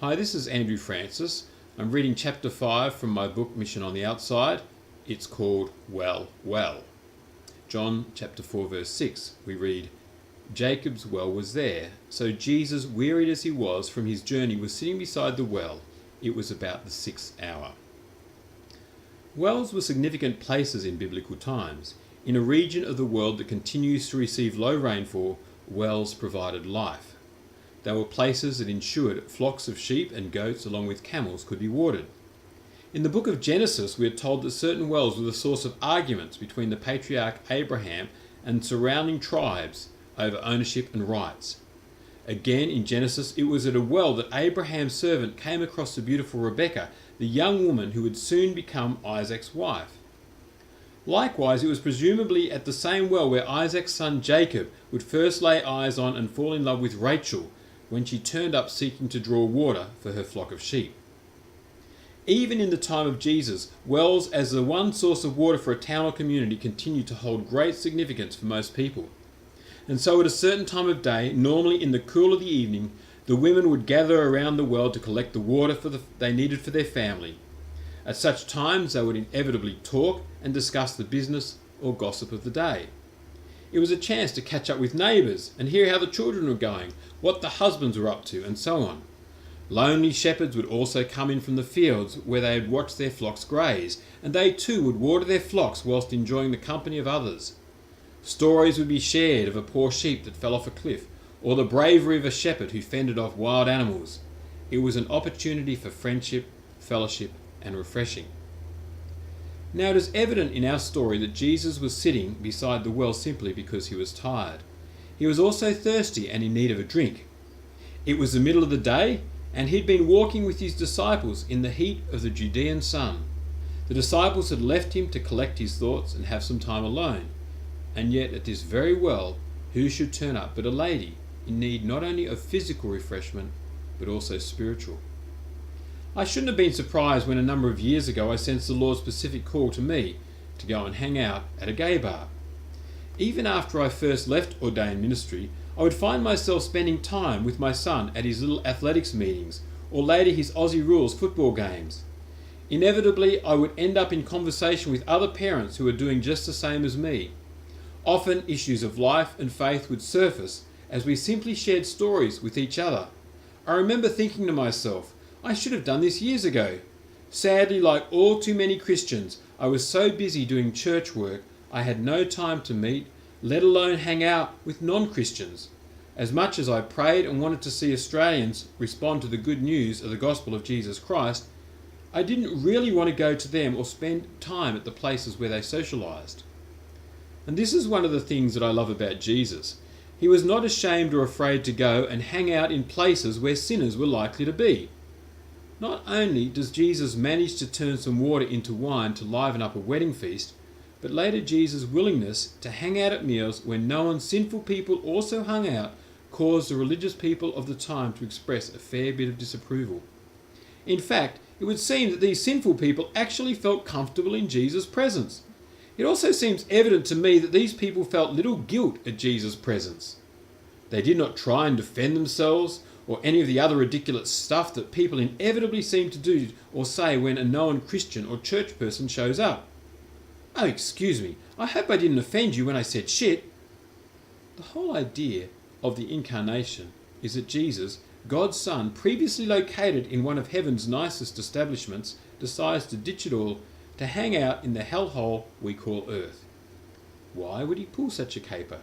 Hi, this is Andrew Francis. I'm reading chapter 5 from my book Mission on the Outside. It's called Well, Well. John chapter 4 verse 6, we read, Jacob's well was there, so Jesus, wearied as he was from his journey, was sitting beside the well. It was about the 6th hour. Wells were significant places in biblical times. In a region of the world that continues to receive low rainfall, wells provided life. They were places that ensured flocks of sheep and goats along with camels could be watered. In the book of Genesis, we are told that certain wells were the source of arguments between the patriarch Abraham and surrounding tribes over ownership and rights. Again, in Genesis, it was at a well that Abraham's servant came across the beautiful Rebekah, the young woman who would soon become Isaac's wife. Likewise, it was presumably at the same well where Isaac's son Jacob would first lay eyes on and fall in love with Rachel when she turned up seeking to draw water for her flock of sheep. Even in the time of Jesus, wells as the one source of water for a town or community continued to hold great significance for most people. And so at a certain time of day, normally in the cool of the evening, the women would gather around the well to collect the water they needed for their family. At such times, they would inevitably talk and discuss the business or gossip of the day. It was a chance to catch up with neighbours and hear how the children were going, what the husbands were up to, and so on. Lonely shepherds would also come in from the fields where they had watched their flocks graze, and they too would water their flocks whilst enjoying the company of others. Stories would be shared of a poor sheep that fell off a cliff, or the bravery of a shepherd who fended off wild animals. It was an opportunity for friendship, fellowship, and refreshing. Now it is evident in our story that Jesus was sitting beside the well simply because he was tired. He was also thirsty and in need of a drink. It was the middle of the day, and he'd been walking with his disciples in the heat of the Judean sun. The disciples had left him to collect his thoughts and have some time alone. And yet at this very well, who should turn up but a lady in need not only of physical refreshment, but also spiritual. I shouldn't have been surprised when a number of years ago I sensed the Lord's specific call to me to go and hang out at a gay bar. Even after I first left ordained ministry, I would find myself spending time with my son at his little athletics meetings or later his Aussie Rules football games. Inevitably, I would end up in conversation with other parents who were doing just the same as me. Often issues of life and faith would surface as we simply shared stories with each other. I remember thinking to myself, I should have done this years ago. Sadly, like all too many Christians, I was so busy doing church work, I had no time to meet, let alone hang out with non-Christians. As much as I prayed and wanted to see Australians respond to the good news of the gospel of Jesus Christ, I didn't really want to go to them or spend time at the places where they socialised. And this is one of the things that I love about Jesus. He was not ashamed or afraid to go and hang out in places where sinners were likely to be. Not only does Jesus manage to turn some water into wine to liven up a wedding feast, but later Jesus' willingness to hang out at meals when known sinful people also hung out caused the religious people of the time to express a fair bit of disapproval. In fact, it would seem that these sinful people actually felt comfortable in Jesus' presence. It also seems evident to me that these people felt little guilt at Jesus' presence. They did not try and defend themselves or any of the other ridiculous stuff that people inevitably seem to do or say when a known Christian or church person shows up. Oh, excuse me, I hope I didn't offend you when I said shit. The whole idea of the incarnation is that Jesus, God's Son, previously located in one of heaven's nicest establishments, decides to ditch it all to hang out in the hellhole we call Earth. Why would he pull such a caper?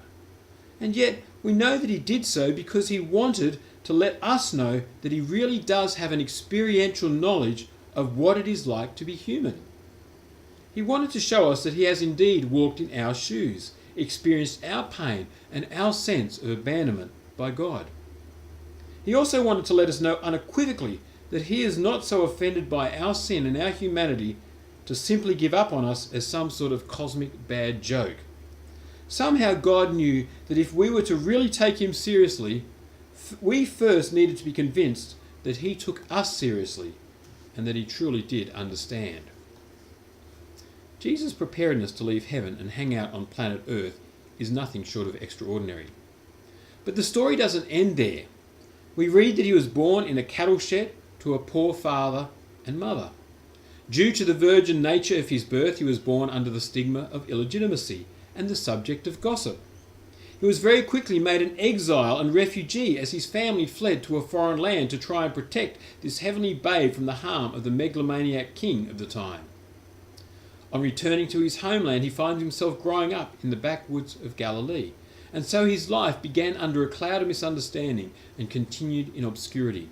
And yet we know that he did so because he wanted to let us know that he really does have an experiential knowledge of what it is like to be human. He wanted to show us that he has indeed walked in our shoes, experienced our pain and our sense of abandonment by God. He also wanted to let us know unequivocally that he is not so offended by our sin and our humanity to simply give up on us as some sort of cosmic bad joke. Somehow God knew that if we were to really take him seriously, we first needed to be convinced that he took us seriously and that he truly did understand. Jesus' preparedness to leave heaven and hang out on planet Earth is nothing short of extraordinary. But the story doesn't end there. We read that he was born in a cattle shed, to a poor father and mother. Due to the virgin nature of his birth, he was born under the stigma of illegitimacy and the subject of gossip. He was very quickly made an exile and refugee as his family fled to a foreign land to try and protect this heavenly babe from the harm of the megalomaniac king of the time. On returning to his homeland, he finds himself growing up in the backwoods of Galilee, and so his life began under a cloud of misunderstanding and continued in obscurity.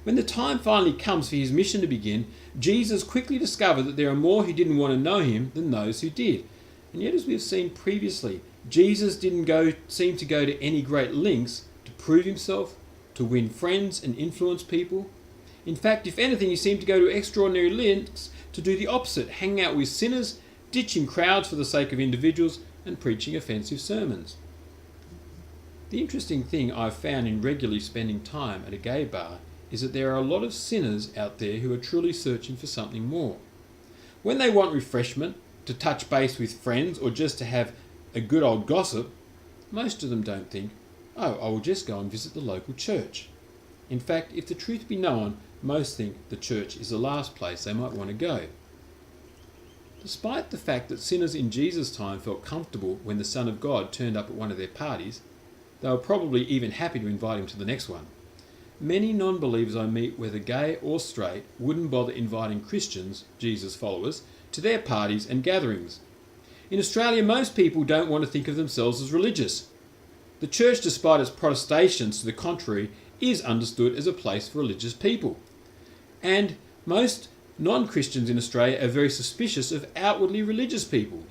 When the time finally comes for his mission to begin, Jesus quickly discovered that there are more who didn't want to know him than those who did. And yet, as we have seen previously, Jesus didn't seem to go to any great lengths to prove himself, to win friends and influence people. In fact, if anything, he seemed to go to extraordinary lengths to do the opposite, hanging out with sinners, ditching crowds for the sake of individuals, and preaching offensive sermons. The interesting thing I've found in regularly spending time at a gay bar is that there are a lot of sinners out there who are truly searching for something more. When they want refreshment, to touch base with friends, or just to have a good old gossip, most of them don't think, oh, I will just go and visit the local church. In fact, if the truth be known, most think the church is the last place they might want to go. Despite the fact that sinners in Jesus' time felt comfortable when the Son of God turned up at one of their parties, they were probably even happy to invite him to the next one. Many non-believers I meet, whether gay or straight, wouldn't bother inviting Christians, Jesus followers, to their parties and gatherings. In Australia, most people don't want to think of themselves as religious. The church, despite its protestations to the contrary, is understood as a place for religious people. And most non-Christians in Australia are very suspicious of outwardly religious people.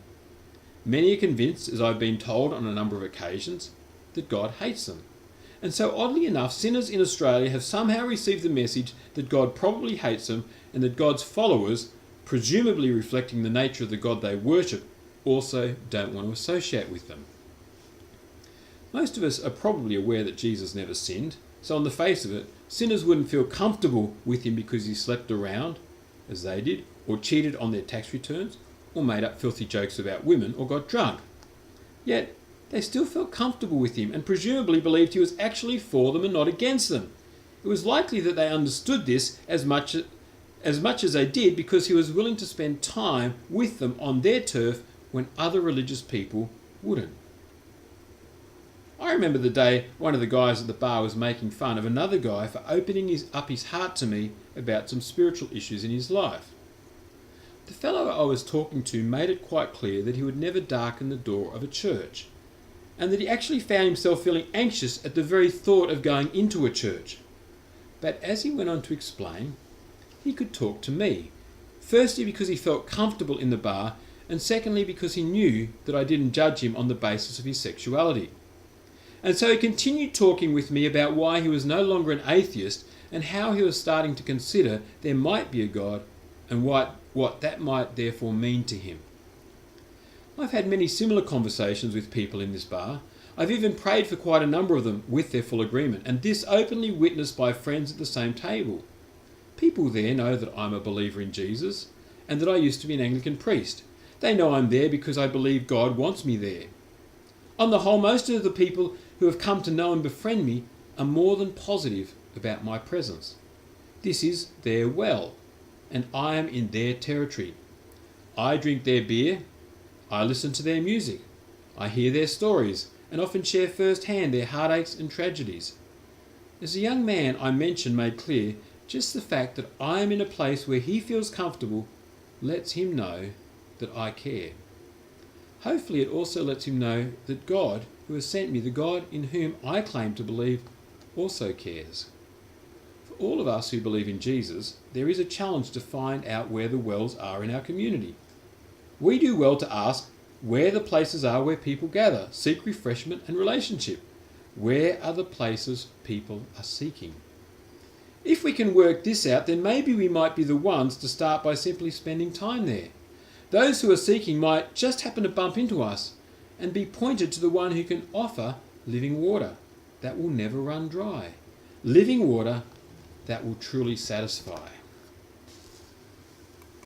Many are convinced, as I've been told on a number of occasions, that God hates them. And so, oddly enough, sinners in Australia have somehow received the message that God probably hates them and that God's followers, presumably reflecting the nature of the God they worship, also don't want to associate with them. Most of us are probably aware that Jesus never sinned, so on the face of it, sinners wouldn't feel comfortable with him because he slept around, as they did, or cheated on their tax returns, or made up filthy jokes about women, or got drunk. Yet, they still felt comfortable with him and presumably believed he was actually for them and not against them. It was likely that they understood this as much as they did because he was willing to spend time with them on their turf when other religious people wouldn't. I remember the day one of the guys at the bar was making fun of another guy for opening up his heart to me about some spiritual issues in his life. The fellow I was talking to made it quite clear that he would never darken the door of a church, and that he actually found himself feeling anxious at the very thought of going into a church. But as he went on to explain, he could talk to me, firstly because he felt comfortable in the bar, and secondly because he knew that I didn't judge him on the basis of his sexuality. And so he continued talking with me about why he was no longer an atheist and how he was starting to consider there might be a God and what that might therefore mean to him. I've had many similar conversations with people in this bar. I've even prayed for quite a number of them with their full agreement, and this openly witnessed by friends at the same table. People there know that I'm a believer in Jesus and that I used to be an Anglican priest. They know I'm there because I believe God wants me there. On the whole, most of the people who have come to know and befriend me are more than positive about my presence. This is their well, and I am in their territory. I drink their beer, I listen to their music, I hear their stories, and often share firsthand their heartaches and tragedies. As a young man I mentioned made clear, just the fact that I am in a place where he feels comfortable lets him know that I care. Hopefully it also lets him know that God, who has sent me, the God in whom I claim to believe, also cares. For all of us who believe in Jesus, there is a challenge to find out where the wells are in our community. We do well to ask where the places are where people gather, seek refreshment and relationship. Where are the places people are seeking? If we can work this out, then maybe we might be the ones to start by simply spending time there. Those who are seeking might just happen to bump into us and be pointed to the one who can offer living water that will never run dry. Living water that will truly satisfy.